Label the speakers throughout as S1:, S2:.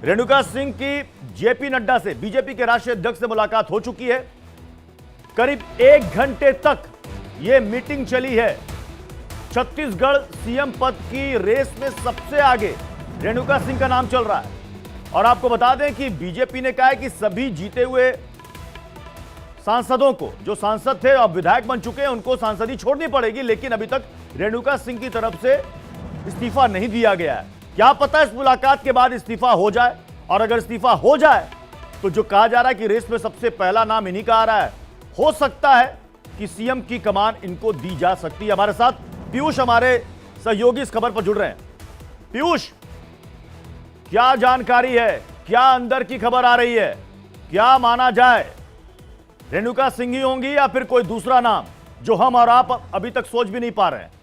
S1: रेणुका सिंह की जेपी नड्डा से, बीजेपी के राष्ट्रीय अध्यक्ष से मुलाकात हो चुकी है। करीब 1 घंटे तक यह मीटिंग चली है। छत्तीसगढ़ सीएम पद की रेस में सबसे आगे रेणुका सिंह का नाम चल रहा है। और आपको बता दें कि बीजेपी ने कहा है कि सभी जीते हुए सांसदों को, जो सांसद थे अब विधायक बन चुके हैं, उनको सांसदी छोड़नी पड़ेगी, लेकिन अभी तक रेणुका सिंह की तरफ से इस्तीफा नहीं दिया गया है। क्या पता इस मुलाकात के बाद इस्तीफा हो जाए, और अगर इस्तीफा हो जाए तो जो कहा जा रहा है कि रेस में सबसे पहला नाम इन्हीं का आ रहा है, हो सकता है कि सीएम की कमान इनको दी जा सकती है। हमारे साथ पीयूष, हमारे सहयोगी, इस खबर पर जुड़ रहे हैं। पीयूष, क्या जानकारी है, क्या अंदर की खबर आ रही है, क्या माना जाए, रेणुका सिंह ही होंगी या फिर कोई दूसरा नाम जो हम और आप अभी तक सोच भी नहीं पा रहे हैं?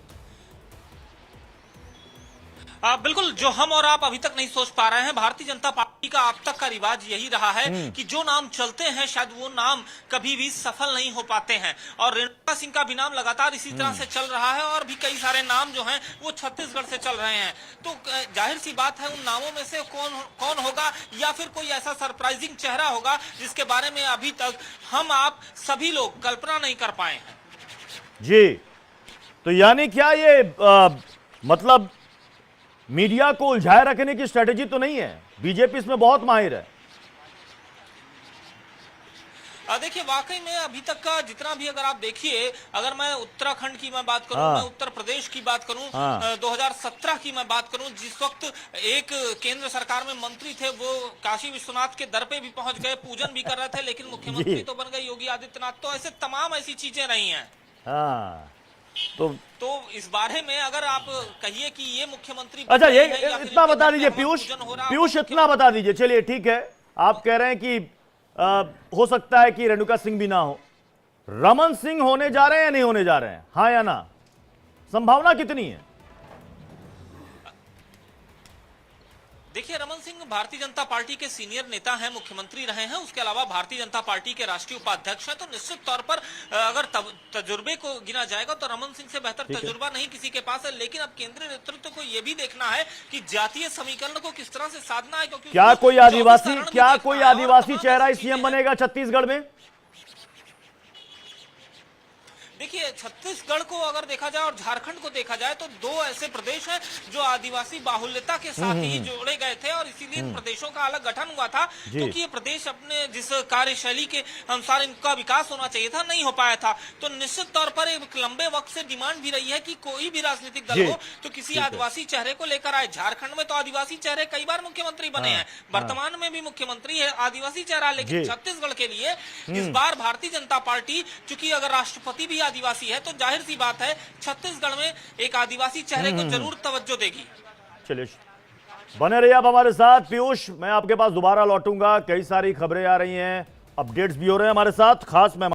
S2: बिल्कुल, जो हम और आप अभी तक नहीं सोच पा रहे हैं। भारतीय जनता पार्टी का अब तक का रिवाज यही रहा है कि जो नाम चलते हैं शायद वो नाम कभी भी सफल नहीं हो पाते हैं, और रेणुका सिंह का भी नाम लगातार इसी तरह से चल रहा है, और भी कई सारे नाम जो हैं वो छत्तीसगढ़ से चल रहे हैं। तो जाहिर सी बात है, उन नामों में से कौन होगा, या फिर कोई ऐसा सरप्राइजिंग चेहरा होगा जिसके बारे में अभी तक हम आप सभी लोग कल्पना नहीं कर पाए हैं।
S1: जी, तो यानी क्या ये मतलब मीडिया को उलझाए रखने की स्ट्रेटेजी तो नहीं है? बीजेपी इसमें बहुत माहिर है।
S2: देखिए, वाकई में अभी तक का जितना भी अगर आप देखिए, अगर मैं उत्तराखंड की मैं बात करूं, मैं उत्तर प्रदेश की बात करूं, 2017 की मैं बात करूं, जिस वक्त एक केंद्र सरकार में मंत्री थे, वो काशी विश्वनाथ के दर पे भी पहुंच गए, पूजन भी कर रहे थे, लेकिन मुख्यमंत्री तो बन गए योगी आदित्यनाथ। तो ऐसे तमाम ऐसी चीजें रही हैं। तो इस बारे में अगर आप कहिए कि ये मुख्यमंत्री,
S1: अच्छा, ये इतना बता दीजिए पीयूष, इतना बता दीजिए। चलिए ठीक है, आप कह रहे हैं कि हो सकता है कि रेणुका सिंह भी ना हो, रमन सिंह होने जा रहे हैं या नहीं होने जा रहे हैं, हाँ या ना? संभावना कितनी है?
S2: देखिए, रमन सिंह भारतीय जनता पार्टी के सीनियर नेता हैं, मुख्यमंत्री रहे हैं, उसके अलावा भारतीय जनता पार्टी के राष्ट्रीय उपाध्यक्ष हैं। तो निश्चित तौर पर अगर तजुर्बे को गिना जाएगा तो रमन सिंह से बेहतर तजुर्बा नहीं किसी के पास है। लेकिन अब केंद्रीय नेतृत्व को यह भी देखना है कि जातीय समीकरण को किस तरह से साधना है, क्योंकि
S1: क्या कोई आदिवासी चेहरा सीएम बनेगा छत्तीसगढ़ में?
S2: देखिए, छत्तीसगढ़ को अगर देखा जाए और झारखंड को देखा जाए तो दो ऐसे प्रदेश हैं जो आदिवासी बाहुल्यता के साथ ही जोड़े गए थे, और इसीलिए इन प्रदेशों का अलग गठन हुआ था, क्योंकि ये प्रदेश अपने जिस कार्यशैली के अनुसार इनका विकास होना चाहिए था, नहीं हो पाया था। तो निश्चित तौर पर एक लंबे वक्त से डिमांड भी रही है कि कोई भी राजनीतिक दल हो तो किसी आदिवासी चेहरे को लेकर आए। झारखंड में तो आदिवासी चेहरे कई बार मुख्यमंत्री बने हैं, वर्तमान में भी मुख्यमंत्री है आदिवासी चेहरा, लेकिन छत्तीसगढ़ के लिए इस बार भारतीय जनता पार्टी, चूंकि अगर राष्ट्रपति भी आदिवासी है तो जाहिर सी बात है छत्तीसगढ़ में एक आदिवासी चेहरे को जरूर तवज्जो देगी।
S1: चलिए, बने रहिए आप हमारे साथ। पीयूष, मैं आपके पास दोबारा लौटूंगा, कई सारी खबरें आ रही हैं, अपडेट्स भी हो रहे हैं हमारे साथ। खास मैं